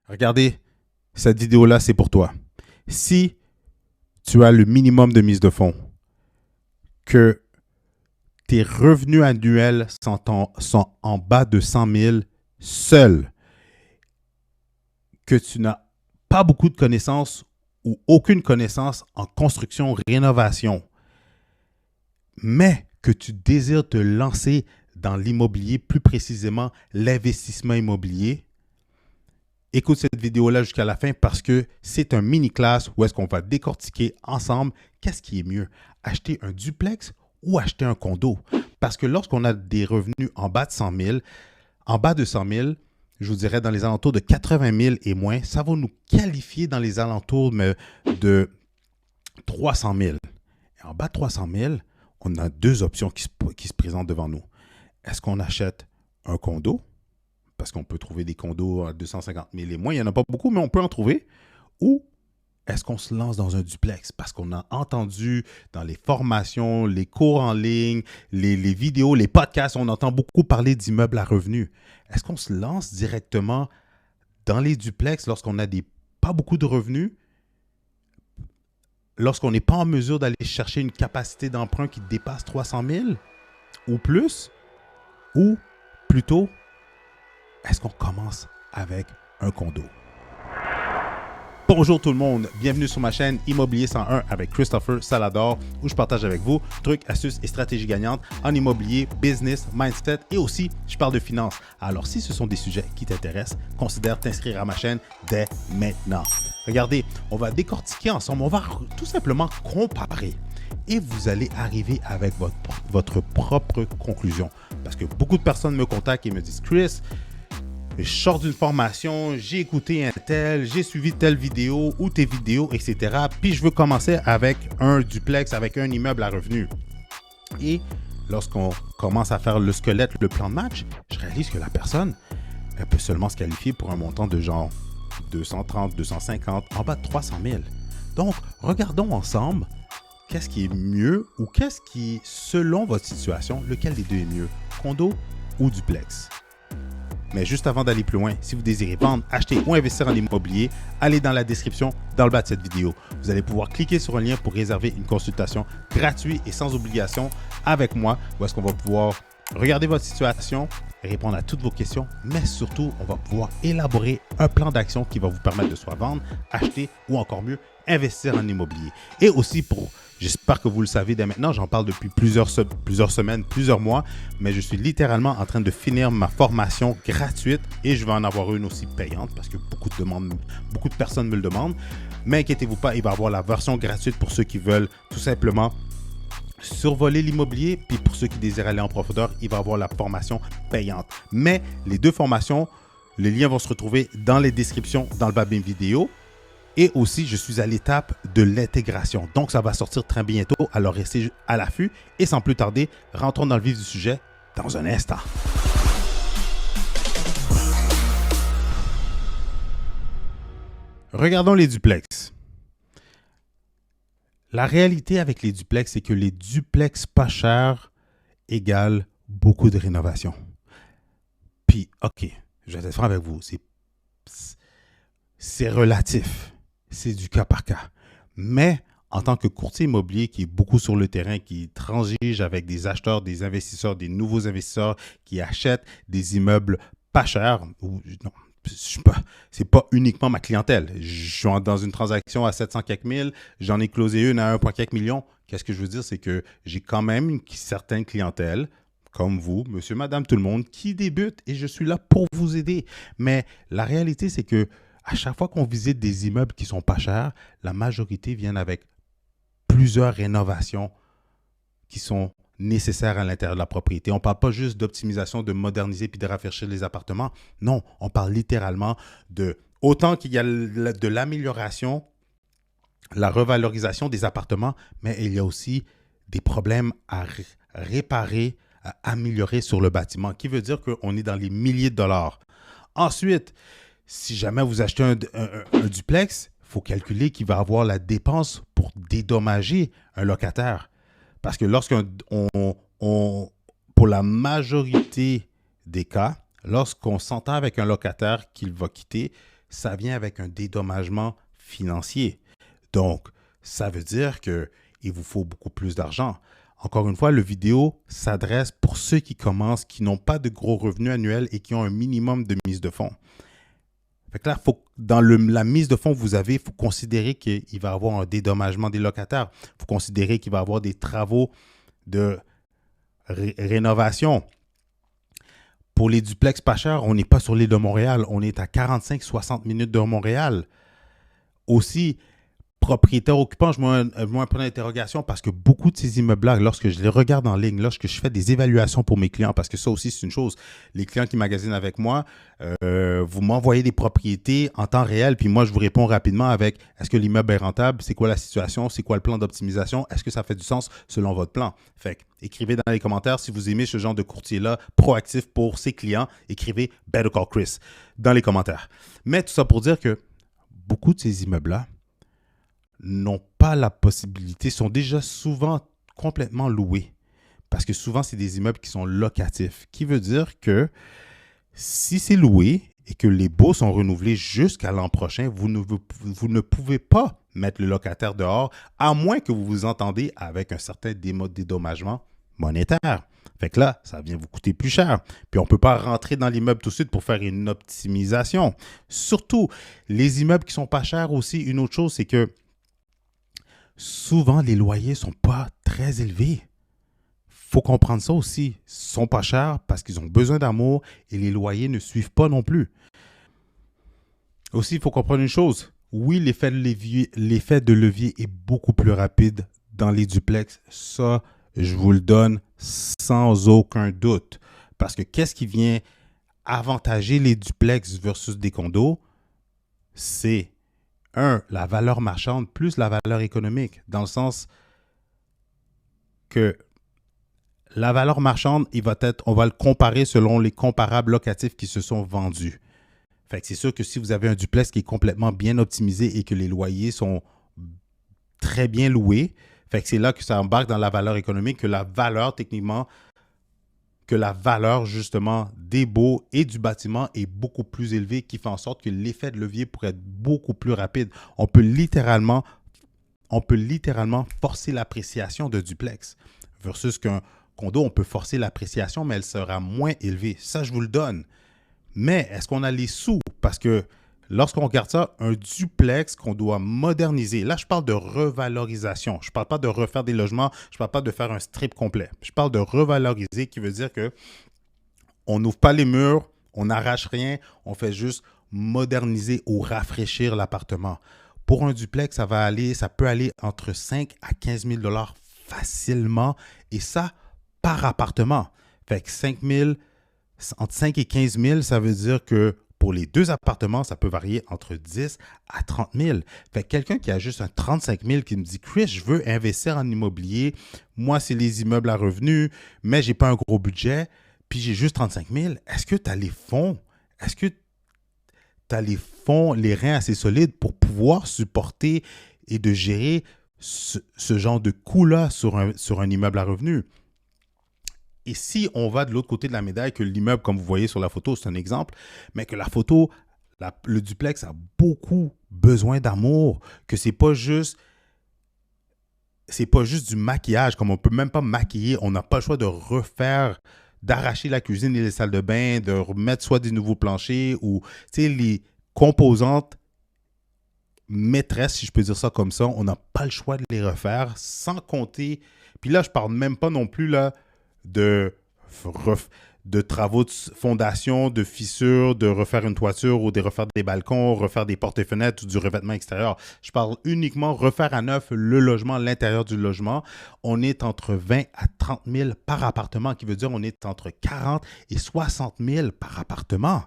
Regardez, cette vidéo-là, c'est pour toi. Si tu as le minimum de mise de fonds, que tes revenus annuels sont en bas de 100 000 seuls, que tu n'as pas beaucoup de connaissances ou aucune connaissance en construction, rénovation, mais que tu désires te lancer dans l'immobilier, plus précisément l'investissement immobilier, écoute cette vidéo-là jusqu'à la fin parce que c'est un mini-class où est-ce qu'on va décortiquer ensemble qu'est-ce qui est mieux, acheter un duplex ou acheter un condo. Parce que lorsqu'on a des revenus en bas de 100 000, en bas de 100 000, je vous dirais dans les alentours de 80 000 et moins, ça va nous qualifier dans les alentours de 300 000. Et en bas de 300 000, on a deux options qui se présentent devant nous. Est-ce qu'on achète un condo? Parce qu'on peut trouver des condos à 250 000 et moins. Il n'y en a pas beaucoup, mais on peut en trouver. Ou est-ce qu'on se lance dans un duplex? Parce qu'on a entendu dans les formations, les cours en ligne, les vidéos, les podcasts, on entend beaucoup parler d'immeubles à revenus. Est-ce qu'on se lance directement dans les duplex lorsqu'on n'a pas beaucoup de revenus? Lorsqu'on n'est pas en mesure d'aller chercher une capacité d'emprunt qui dépasse 300 000 ou plus? Ou plutôt, est-ce qu'on commence avec un condo? Bonjour tout le monde, bienvenue sur ma chaîne Immobilier 101 avec Christopher Salador où je partage avec vous trucs, astuces et stratégies gagnantes en immobilier, business, mindset et aussi je parle de finances. Alors si ce sont des sujets qui t'intéressent, considère t'inscrire à ma chaîne dès maintenant. Regardez, on va décortiquer ensemble, on va tout simplement comparer et vous allez arriver avec votre propre conclusion. Parce que beaucoup de personnes me contactent et me disent « Chris, je sors d'une formation, j'ai écouté un tel, j'ai suivi telle vidéo ou tes vidéos, etc. Puis je veux commencer avec un duplex, avec un immeuble à revenus. » Et lorsqu'on commence à faire le squelette, le plan de match, je réalise que la personne, elle peut seulement se qualifier pour un montant de genre 230, 250, en bas de 300 000. Donc, regardons ensemble qu'est-ce qui est mieux ou qu'est-ce qui, selon votre situation, lequel des deux est mieux, condo ou duplex. Mais juste avant d'aller plus loin, si vous désirez vendre, acheter ou investir en immobilier, allez dans la description dans le bas de cette vidéo. Vous allez pouvoir cliquer sur un lien pour réserver une consultation gratuite et sans obligation avec moi, où est-ce qu'on va pouvoir regarder votre situation, répondre à toutes vos questions, mais surtout, on va pouvoir élaborer un plan d'action qui va vous permettre de soit vendre, acheter ou encore mieux, investir en immobilier. Et aussi j'espère que vous le savez dès maintenant, j'en parle depuis plusieurs semaines, plusieurs mois, mais je suis littéralement en train de finir ma formation gratuite et je vais en avoir une aussi payante parce que beaucoup de personnes me le demandent. Mais inquiétez-vous pas, il va y avoir la version gratuite pour ceux qui veulent tout simplement survoler l'immobilier, puis pour ceux qui désirent aller en profondeur, il va y avoir la formation payante. Mais les deux formations, les liens vont se retrouver dans les descriptions, dans le bas de mes vidéos. Et aussi, je suis à l'étape de l'intégration. Donc, ça va sortir très bientôt. Alors, restez à l'affût. Et sans plus tarder, rentrons dans le vif du sujet dans un instant. Regardons les duplex. La réalité avec les duplex, c'est que les duplex pas chers égale beaucoup de rénovation. Puis, OK, je vais être franc avec vous, c'est relatif. C'est du cas par cas. Mais en tant que courtier immobilier qui est beaucoup sur le terrain, qui transige avec des acheteurs, des investisseurs, des nouveaux investisseurs qui achètent des immeubles pas chers, c'est pas uniquement ma clientèle. Je suis dans une transaction à 700 quelques mille, j'en ai closé une à 1,4 million. Qu'est-ce que je veux dire? C'est que j'ai quand même une certaine clientèle, comme vous, monsieur, madame, tout le monde, qui débute et je suis là pour vous aider. Mais la réalité, c'est que à chaque fois qu'on visite des immeubles qui ne sont pas chers, la majorité viennent avec plusieurs rénovations qui sont nécessaires à l'intérieur de la propriété. On ne parle pas juste d'optimisation, de moderniser puis de rafraîchir les appartements. Non, on parle littéralement autant qu'il y a de l'amélioration, la revalorisation des appartements, mais il y a aussi des problèmes à réparer, à améliorer sur le bâtiment, qui veut dire qu'on est dans les milliers de dollars. Ensuite, si jamais vous achetez un duplex, il faut calculer qu'il va avoir la dépense pour dédommager un locataire. Parce que pour la majorité des cas, lorsqu'on s'entend avec un locataire qu'il va quitter, ça vient avec un dédommagement financier. Donc, ça veut dire qu'il vous faut beaucoup plus d'argent. Encore une fois, le vidéo s'adresse pour ceux qui commencent, qui n'ont pas de gros revenus annuels et qui ont un minimum de mise de fonds. Fait que là, dans la mise de fonds que vous avez, il faut considérer qu'il va y avoir un dédommagement des locataires. Il faut considérer qu'il va y avoir des travaux de rénovation. Pour les duplex pas chers, on n'est pas sur l'île de Montréal. On est à 45-60 minutes de Montréal. Aussi, propriétaire occupant, je mets un point d'interrogation parce que beaucoup de ces immeubles-là, lorsque je les regarde en ligne, lorsque je fais des évaluations pour mes clients, parce que ça aussi, c'est une chose, les clients qui magasinent avec moi, vous m'envoyez des propriétés en temps réel, puis moi, je vous réponds rapidement avec est-ce que l'immeuble est rentable, c'est quoi la situation, c'est quoi le plan d'optimisation, est-ce que ça fait du sens selon votre plan? Fait que, écrivez dans les commentaires si vous aimez ce genre de courtier-là proactif pour ses clients, écrivez Better Call Chris dans les commentaires. Mais tout ça pour dire que beaucoup de ces immeubles-là n'ont pas la possibilité, sont déjà souvent complètement loués. Parce que souvent, c'est des immeubles qui sont locatifs. Qui veut dire que si c'est loué et que les baux sont renouvelés jusqu'à l'an prochain, vous ne pouvez pas mettre le locataire dehors, à moins que vous vous entendez avec un certain dédommagement monétaire. Fait que là, ça vient vous coûter plus cher. Puis on ne peut pas rentrer dans l'immeuble tout de suite pour faire une optimisation. Surtout, les immeubles qui ne sont pas chers aussi, une autre chose, c'est que souvent, les loyers ne sont pas très élevés. Il faut comprendre ça aussi. Ils ne sont pas chers parce qu'ils ont besoin d'amour et les loyers ne suivent pas non plus. Aussi, il faut comprendre une chose. Oui, l'effet de levier est beaucoup plus rapide dans les duplex. Ça, je vous le donne sans aucun doute. Parce que qu'est-ce qui vient avantager les duplex versus des condos? C'est la valeur marchande plus la valeur économique, dans le sens que la valeur marchande, on va le comparer selon les comparables locatifs qui se sont vendus. Fait que c'est sûr que si vous avez un duplex qui est complètement bien optimisé et que les loyers sont très bien loués, fait que c'est là que ça embarque dans la valeur économique, que la valeur techniquement, que la valeur justement des baux et du bâtiment est beaucoup plus élevée, qui fait en sorte que l'effet de levier pourrait être beaucoup plus rapide. On peut littéralement forcer l'appréciation de duplex versus qu'un condo, on peut forcer l'appréciation, mais elle sera moins élevée. Ça, je vous le donne. Mais est-ce qu'on a les sous? Parce que lorsqu'on regarde ça, un duplex qu'on doit moderniser, là, je parle de revalorisation. Je ne parle pas de refaire des logements, je ne parle pas de faire un strip complet. Je parle de revaloriser, qui veut dire que on n'ouvre pas les murs, on n'arrache rien, on fait juste moderniser ou rafraîchir l'appartement. Pour un duplex, ça peut aller entre 5 à 15 000 $ facilement, et ça, par appartement. Fait que entre 5 et 15 000, ça veut dire que pour les deux appartements, ça peut varier entre 10 à 30 000. Fait que quelqu'un qui a juste un 35 000 qui me dit « Chris, je veux investir en immobilier. Moi, c'est les immeubles à revenus, mais je n'ai pas un gros budget, puis j'ai juste 35 000. » Est-ce que tu as les fonds? Est-ce que tu as les fonds, les reins assez solides pour pouvoir supporter et de gérer ce genre de coût-là sur un immeuble à revenus? Et si on va de l'autre côté de la médaille, que l'immeuble, comme vous voyez sur la photo, c'est un exemple, mais que la photo, le duplex a beaucoup besoin d'amour, que c'est pas juste du maquillage, comme on peut même pas maquiller, on n'a pas le choix de refaire, d'arracher la cuisine et les salles de bain, de remettre soit des nouveaux planchers ou les composantes maîtresses, si je peux dire ça comme ça, on n'a pas le choix de les refaire, sans compter. Puis là, je parle même pas non plus là de travaux de fondation, de fissures, de refaire une toiture ou de refaire des balcons, refaire des portes et fenêtres ou du revêtement extérieur. Je parle uniquement refaire à neuf le logement, l'intérieur du logement. On est entre 20 à 30 000 par appartement, qui veut dire on est entre 40 et 60 000 par appartement.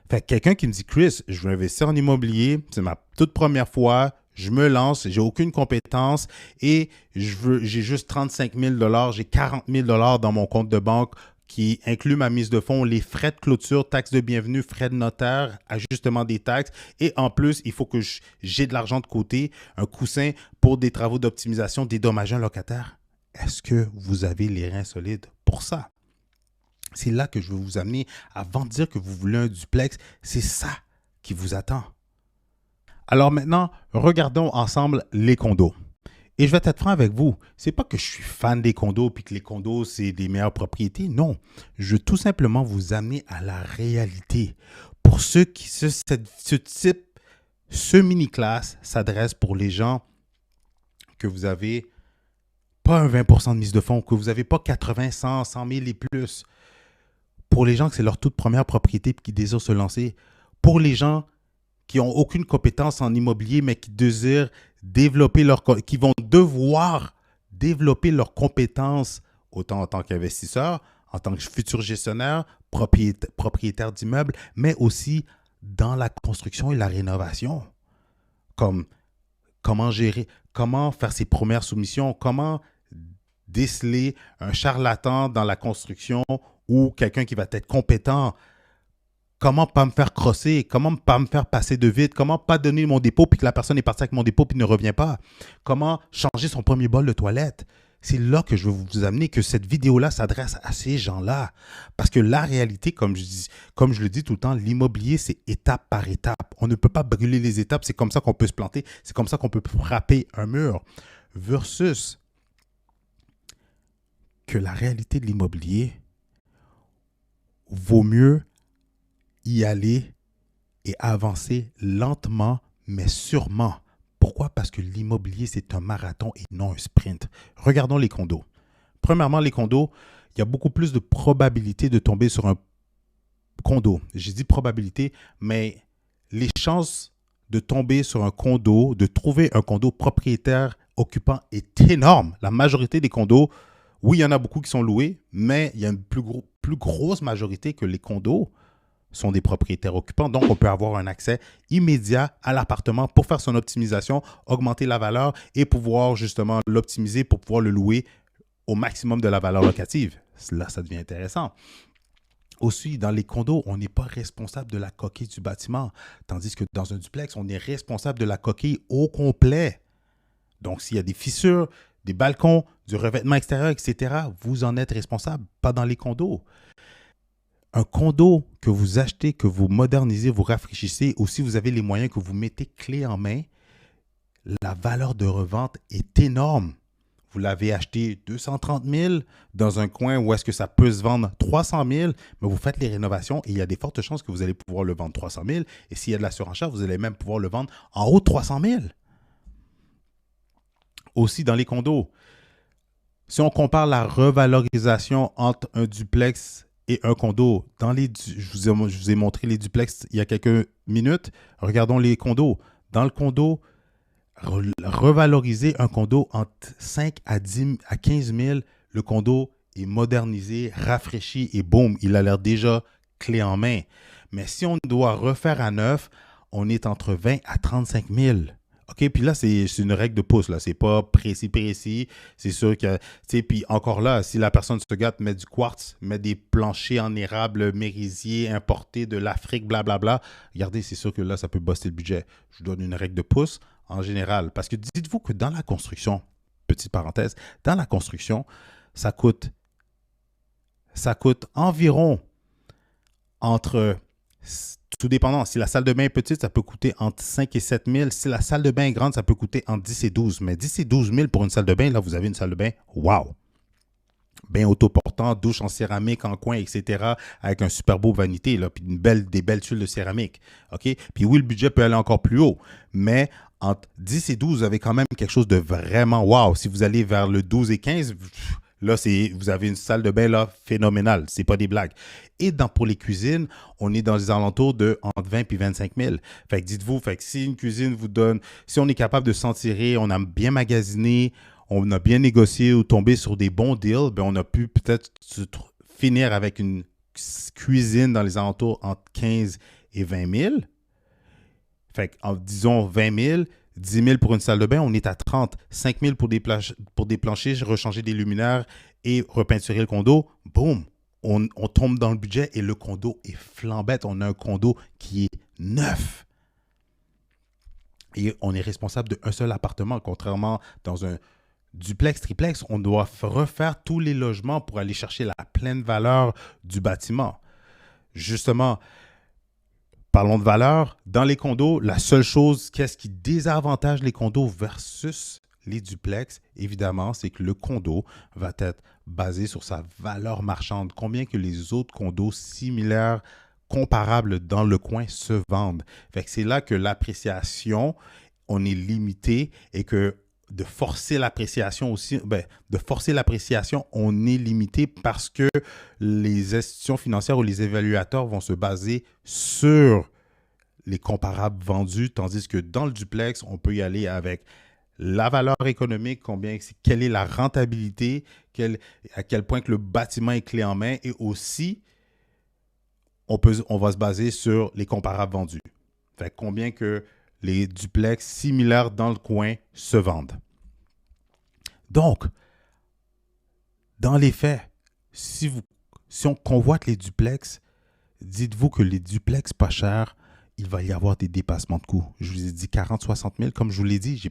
Fait que quelqu'un qui me dit « Chris, je veux investir en immobilier, c'est ma toute première fois, je me lance, j'ai aucune compétence et j'ai juste 35 000 $, j'ai 40 000 $ dans mon compte de banque qui inclut ma mise de fonds, les frais de clôture, taxes de bienvenue, frais de notaire, ajustement des taxes. Et en plus, il faut que j'ai de l'argent de côté, un coussin pour des travaux d'optimisation, dédommager un locataire. Est-ce que vous avez les reins solides pour ça? C'est là que je veux vous amener. Avant de dire que vous voulez un duplex, c'est ça qui vous attend. Alors maintenant, regardons ensemble les condos. Et je vais être franc avec vous, c'est pas que je suis fan des condos puis que les condos, c'est des meilleures propriétés. Non, je veux tout simplement vous amener à la réalité. Pour ceux qui, ce mini-class s'adresse pour les gens que vous avez pas un 20% de mise de fonds, que vous n'avez pas 80, 100, 100 000 et plus. Pour les gens que c'est leur toute première propriété et qui désirent se lancer. Pour les gens qui n'ont aucune compétence en immobilier, mais qui désirent qui vont devoir développer leurs compétences autant en tant qu'investisseur, en tant que futur gestionnaire, propriétaire d'immeubles, mais aussi dans la construction et la rénovation. Comme comment gérer, comment faire ses premières soumissions, comment déceler un charlatan dans la construction ou quelqu'un qui va être compétent. Comment pas me faire crosser? Comment pas me faire passer de vide? Comment pas donner mon dépôt puis que la personne est partie avec mon dépôt puis ne revient pas? Comment changer son premier bol de toilette? C'est là que je veux vous amener, que cette vidéo-là s'adresse à ces gens-là. Parce que la réalité, comme je le dis tout le temps, l'immobilier, c'est étape par étape. On ne peut pas brûler les étapes. C'est comme ça qu'on peut se planter. C'est comme ça qu'on peut frapper un mur. Versus que la réalité de l'immobilier vaut mieux y aller et avancer lentement, mais sûrement. Pourquoi? Parce que l'immobilier, c'est un marathon et non un sprint. Regardons les condos. Premièrement, les condos, il y a beaucoup plus de probabilité de tomber sur un condo. J'ai dit probabilité, mais les chances de tomber sur un condo, de trouver un condo propriétaire occupant est énorme. La majorité des condos, oui, il y en a beaucoup qui sont loués, mais il y a une plus grosse majorité que les condos sont des propriétaires occupants. Donc, on peut avoir un accès immédiat à l'appartement pour faire son optimisation, augmenter la valeur et pouvoir justement l'optimiser pour pouvoir le louer au maximum de la valeur locative. Là, ça devient intéressant. Aussi, dans les condos, on n'est pas responsable de la coquille du bâtiment, tandis que dans un duplex, on est responsable de la coquille au complet. Donc, s'il y a des fissures, des balcons, du revêtement extérieur, etc., vous en êtes responsable, pas dans les condos. Un condo que vous achetez, que vous modernisez, vous rafraîchissez, ou si vous avez les moyens que vous mettez clé en main, la valeur de revente est énorme. Vous l'avez acheté 230 000 dans un coin où est-ce que ça peut se vendre 300 000, mais vous faites les rénovations et il y a des fortes chances que vous allez pouvoir le vendre 300 000. Et s'il y a de la surenchère, vous allez même pouvoir le vendre en haut de 300 000. Aussi, dans les condos, si on compare la revalorisation entre un duplex et un condo, je vous ai montré les duplex il y a quelques minutes. Regardons les condos. Dans le condo, revaloriser un condo entre 5 à 15 000, le condo est modernisé, rafraîchi et boum, il a l'air déjà clé en main. Mais si on doit refaire à neuf, on est entre 20 à 35 000. OK, puis là, c'est une règle de pouce, là. C'est pas précis. C'est sûr que, tu sais, puis encore là, si la personne se gâte, met du quartz, met des planchers en érable mérisier importés de l'Afrique, blablabla, regardez, c'est sûr que là, ça peut bosser le budget. Je vous donne une règle de pouce en général. Parce que dites-vous que dans la construction, petite parenthèse, dans la construction, ça coûte environ entre... Tout dépendant. Si la salle de bain est petite, ça peut coûter entre 5 et 7 000. Si la salle de bain est grande, ça peut coûter entre 10 et 12. Mais 10 et 12 000 pour une salle de bain, là, vous avez une salle de bain, wow! Bain autoportant, douche en céramique en coin, etc. Avec un super beau vanité, là, puis des belles tuiles de céramique. OK? Puis oui, le budget peut aller encore plus haut. Mais entre 10 et 12, vous avez quand même quelque chose de vraiment wow. Si vous allez vers le 12 et 15, là, vous avez une salle de bain là, phénoménale. C'est pas des blagues. Et pour les cuisines, on est dans les alentours de entre 20 et 25 000. Fait que dites-vous, si une cuisine vous donne, si on est capable de s'en tirer, on a bien magasiné, on a bien négocié ou tombé sur des bons deals, ben on a pu peut-être finir avec une cuisine dans les alentours entre 15 et 20 000. Fait que, disons 20 000, 10 000 pour une salle de bain, on est à 30. 5 000 pour des planchers, rechanger des luminaires et repeinturer le condo. Boum! On tombe dans le budget et le condo est flambette. On a un condo qui est neuf. Et on est responsable d'un seul appartement, contrairement dans un duplex, triplex, on doit refaire tous les logements pour aller chercher la pleine valeur du bâtiment. Justement, Parlons de valeur. Dans les condos, la seule chose, qu'est-ce qui désavantage les condos versus les duplex, évidemment, c'est que le condo va être basé sur sa valeur marchande. Combien que les autres condos similaires, comparables dans le coin se vendent. Fait que c'est là que l'appréciation, on est limité et que de forcer l'appréciation aussi, on est limité parce que les institutions financières ou les évaluateurs vont se baser sur les comparables vendus, tandis que dans le duplex, on peut y aller avec la valeur économique, quelle est la rentabilité, à quel point que le bâtiment est clé en main et aussi, on va se baser sur les comparables vendus. Fait que combien que les duplex similaires dans le coin se vendent. Donc, dans les faits, si on convoite les duplex, dites-vous que les duplex pas chers, il va y avoir des dépassements de coûts. Je vous ai dit 40-60 000, comme je vous l'ai dit. Je n'ai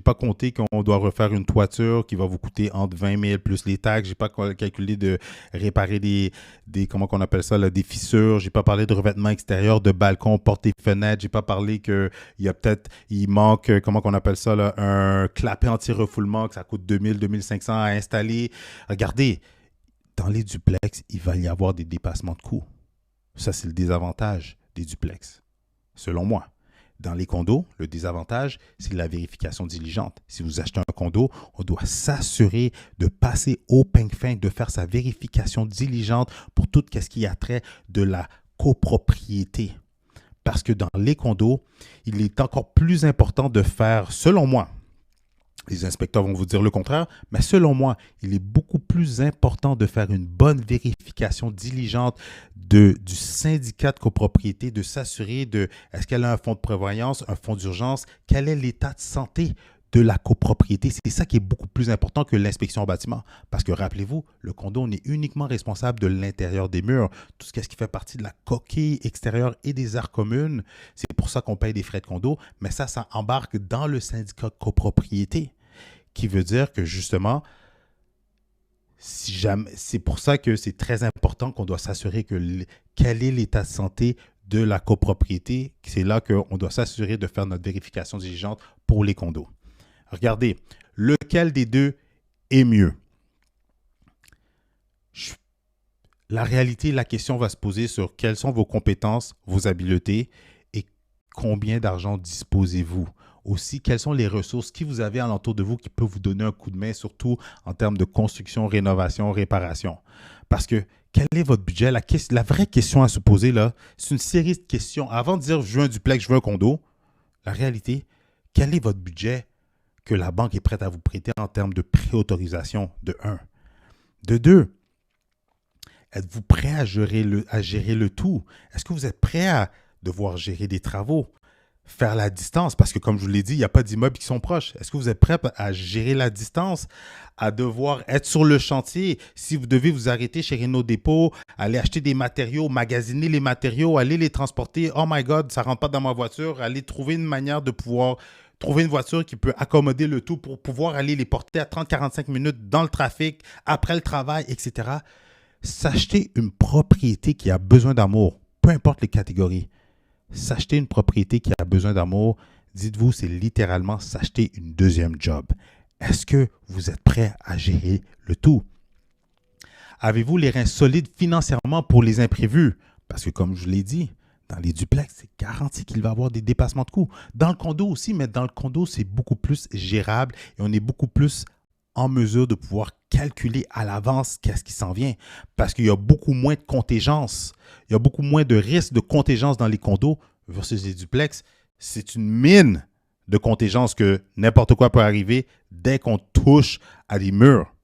pas compté qu'on doit refaire une toiture qui va vous coûter entre 20 000 plus les taxes. Je n'ai pas calculé de réparer des comment on appelle ça, là, des fissures. Je n'ai pas parlé de revêtement extérieur, de balcon, portes et fenêtres. Je n'ai pas parlé il manque, comment on appelle ça, là, un clapet anti-refoulement, que ça coûte 2 000, 2 500 à installer. Regardez, dans les duplex, il va y avoir des dépassements de coûts. Ça, c'est le désavantage des duplex, selon moi. Dans les condos, le désavantage, c'est la vérification diligente. Si vous achetez un condo, on doit s'assurer de passer au peigne fin, de faire sa vérification diligente pour tout ce qui a trait de la copropriété. Parce que dans les condos, il est encore plus important de faire, selon moi, les inspecteurs vont vous dire le contraire, mais selon moi, il est beaucoup plus important de faire une bonne vérification diligente du syndicat de copropriété, de s'assurer de est-ce qu'elle a un fonds de prévoyance, un fonds d'urgence, quel est l'état de santé de la copropriété. C'est ça qui est beaucoup plus important que l'inspection au bâtiment. Parce que rappelez-vous, le condo, on est uniquement responsable de l'intérieur des murs. Tout ce qui fait partie de la coquille extérieure et des aires communes, c'est pour ça qu'on paye des frais de condo, mais ça embarque dans le syndicat de copropriété. Qui veut dire que justement, c'est pour ça que c'est très important qu'on doit s'assurer quel est l'état de santé de la copropriété. C'est là qu'on doit s'assurer de faire notre vérification diligente pour les condos. Regardez, lequel des deux est mieux? La réalité, la question va se poser sur quelles sont vos compétences, vos habiletés et combien d'argent disposez-vous? Aussi, quelles sont les ressources que vous avez alentour de vous qui peuvent vous donner un coup de main, surtout en termes de construction, rénovation, réparation. Parce que quel est votre budget? La vraie question à se poser, là, c'est une série de questions. Avant de dire je veux un duplex, je veux un condo, la réalité, quel est votre budget que la banque est prête à vous prêter en termes de préautorisation, de 1. De 2, êtes-vous prêt à gérer le tout? Est-ce que vous êtes prêt à devoir gérer des travaux? Faire la distance, parce que comme je vous l'ai dit, il n'y a pas d'immeubles qui sont proches. Est-ce que vous êtes prêt à gérer la distance, à devoir être sur le chantier? Si vous devez vous arrêter chez Renault Dépôt, aller acheter des matériaux, magasiner les matériaux, aller les transporter, oh my God, ça ne rentre pas dans ma voiture, aller trouver une manière de pouvoir trouver une voiture qui peut accommoder le tout pour pouvoir aller les porter à 30-45 minutes dans le trafic, après le travail, etc. S'acheter une propriété qui a besoin d'amour, peu importe les catégories. S'acheter une propriété qui a besoin d'amour, dites-vous, c'est littéralement s'acheter une deuxième job. Est-ce que vous êtes prêt à gérer le tout? Avez-vous les reins solides financièrement pour les imprévus? Parce que comme je l'ai dit, dans les duplex, c'est garanti qu'il va y avoir des dépassements de coûts. Dans le condo aussi, mais dans le condo, c'est beaucoup plus gérable et on est beaucoup plus en mesure de pouvoir calculer à l'avance qu'est-ce qui s'en vient. Parce qu'il y a beaucoup moins de contingence. Il y a beaucoup moins de risques de contingence dans les condos versus les duplex. C'est une mine de contingence que n'importe quoi peut arriver dès qu'on touche à des murs.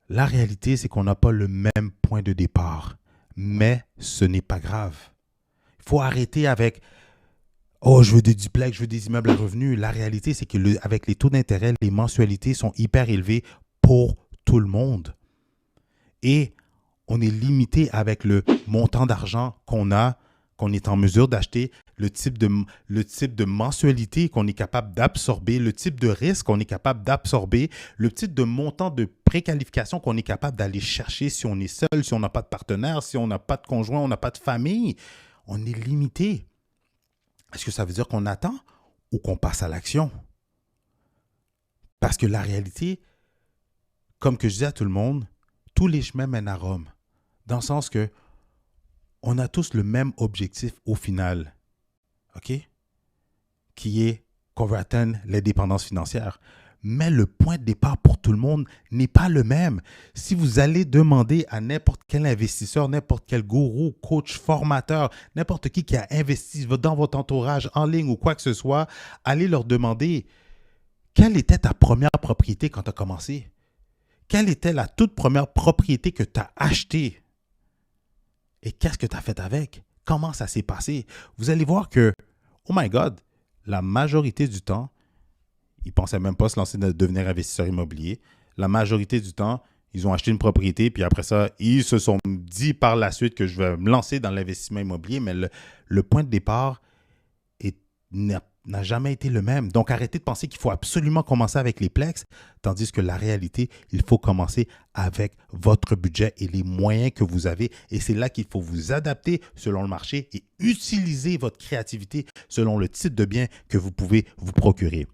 La réalité, c'est qu'on n'a pas le même point de départ. Mais ce n'est pas grave. Il faut arrêter avec « Oh, je veux des duplex, je veux des immeubles à revenus ». La réalité, c'est qu'avec les taux d'intérêt, les mensualités sont hyper élevées pour tout le monde. Et on est limité avec le montant d'argent qu'on a qu'on est en mesure d'acheter, le type de mensualité qu'on est capable d'absorber, le type de risque qu'on est capable d'absorber, le type de montant de préqualification qu'on est capable d'aller chercher si on est seul, si on n'a pas de partenaire, si on n'a pas de conjoint, on n'a pas de famille. On est limité. Est-ce que ça veut dire qu'on attend ou qu'on passe à l'action? Parce que la réalité, comme que je dis à tout le monde, tous les chemins mènent à Rome. Dans le sens que on a tous le même objectif au final, OK? Qui est qu'on veut atteindre l'indépendance financière. Mais le point de départ pour tout le monde n'est pas le même. Si vous allez demander à n'importe quel investisseur, n'importe quel gourou, coach, formateur, n'importe qui a investi dans votre entourage, en ligne ou quoi que ce soit, allez leur demander quelle était ta première propriété quand tu as commencé? Quelle était la toute première propriété que tu as achetée? Et qu'est-ce que tu as fait avec? Comment ça s'est passé? Vous allez voir que, oh my God, la majorité du temps, ils ne pensaient même pas se lancer dans devenir investisseur immobilier. La majorité du temps, ils ont acheté une propriété, puis après ça, ils se sont dit par la suite que je vais me lancer dans l'investissement immobilier, mais le point de départ n'a jamais été le même. Donc, arrêtez de penser qu'il faut absolument commencer avec les Plex, tandis que la réalité, il faut commencer avec votre budget et les moyens que vous avez. Et c'est là qu'il faut vous adapter selon le marché et utiliser votre créativité selon le type de bien que vous pouvez vous procurer.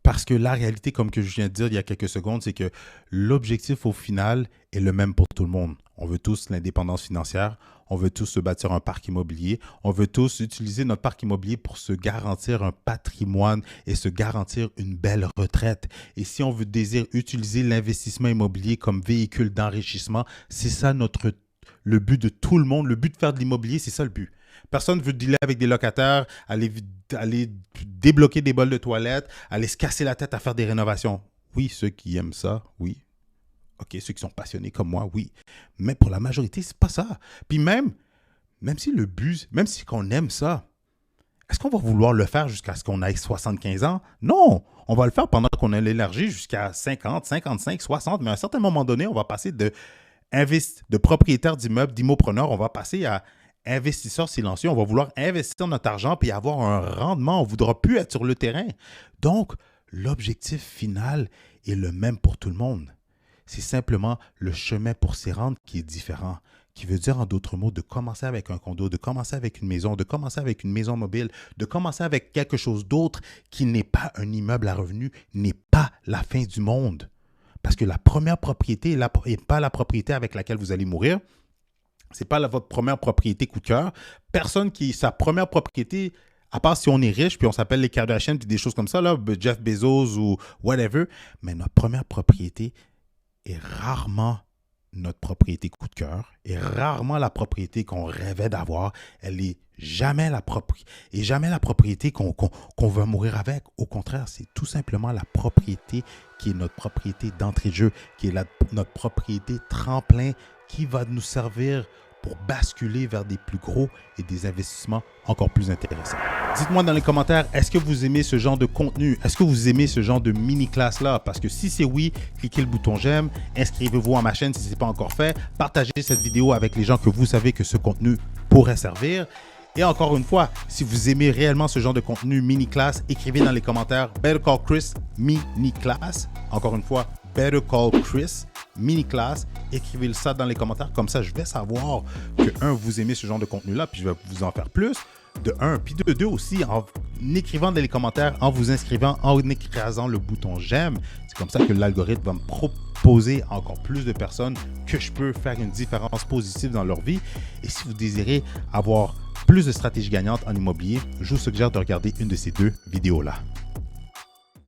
Parce que la réalité, comme que je viens de dire il y a quelques secondes, c'est que l'objectif au final est le même pour tout le monde. On veut tous l'indépendance financière, on veut tous se bâtir un parc immobilier, on veut tous utiliser notre parc immobilier pour se garantir un patrimoine et se garantir une belle retraite. Et si on désire utiliser l'investissement immobilier comme véhicule d'enrichissement, c'est ça le but de tout le monde. Le but de faire de l'immobilier, c'est ça le but. Personne ne veut dealer avec des locataires, aller débloquer des bols de toilette, aller se casser la tête à faire des rénovations. Oui, ceux qui aiment ça, oui. OK, ceux qui sont passionnés comme moi, oui. Mais pour la majorité, c'est pas ça. Puis même si le but, même si on aime ça, est-ce qu'on va vouloir le faire jusqu'à ce qu'on ait 75 ans? Non! On va le faire pendant qu'on a l'énergie jusqu'à 50, 55, 60. Mais à un certain moment donné, on va passer de propriétaire d'immeubles, d'immopreneur, on va passer à investisseur silencieux. On va vouloir investir notre argent puis avoir un rendement. On ne voudra plus être sur le terrain. Donc, l'objectif final est le même pour tout le monde. C'est simplement le chemin pour s'y rendre qui est différent. Qui veut dire, en d'autres mots, de commencer avec un condo, de commencer avec une maison, de commencer avec une maison mobile, de commencer avec quelque chose d'autre qui n'est pas un immeuble à revenus, n'est pas la fin du monde. Parce que la première propriété n'est pas la propriété avec laquelle vous allez mourir. Ce n'est pas votre première propriété coup de cœur. Personne qui, sa première propriété, à part si on est riche, puis on s'appelle les Kardashians, puis des choses comme ça, là, Jeff Bezos ou whatever, mais notre première propriété est rarement notre propriété coup de cœur, est rarement la propriété qu'on rêvait d'avoir. Elle n'est jamais la propriété qu'on veut mourir avec. Au contraire, c'est tout simplement la propriété qui est notre propriété d'entrée de jeu, qui est notre propriété tremplin qui va nous servir pour basculer vers des plus gros et des investissements encore plus intéressants. Dites-moi dans les commentaires, est-ce que vous aimez ce genre de contenu? Est-ce que vous aimez ce genre de mini-classe-là? Parce que si c'est oui, cliquez le bouton j'aime, inscrivez-vous à ma chaîne si ce n'est pas encore fait, partagez cette vidéo avec les gens que vous savez que ce contenu pourrait servir. Et encore une fois, si vous aimez réellement ce genre de contenu mini-classe, écrivez dans les commentaires Better Call Chris mini-classe. Encore une fois, Better Call Chris mini-classe. Écrivez ça dans les commentaires. Comme ça, je vais savoir que, vous aimez ce genre de contenu-là, puis je vais vous en faire plus. De un, puis de deux aussi, en écrivant dans les commentaires, en vous inscrivant, en écrasant le bouton j'aime. C'est comme ça que l'algorithme va me proposer à encore plus de personnes que je peux faire une différence positive dans leur vie. Et si vous désirez avoir plus de stratégies gagnantes en immobilier, je vous suggère de regarder une de ces deux vidéos-là.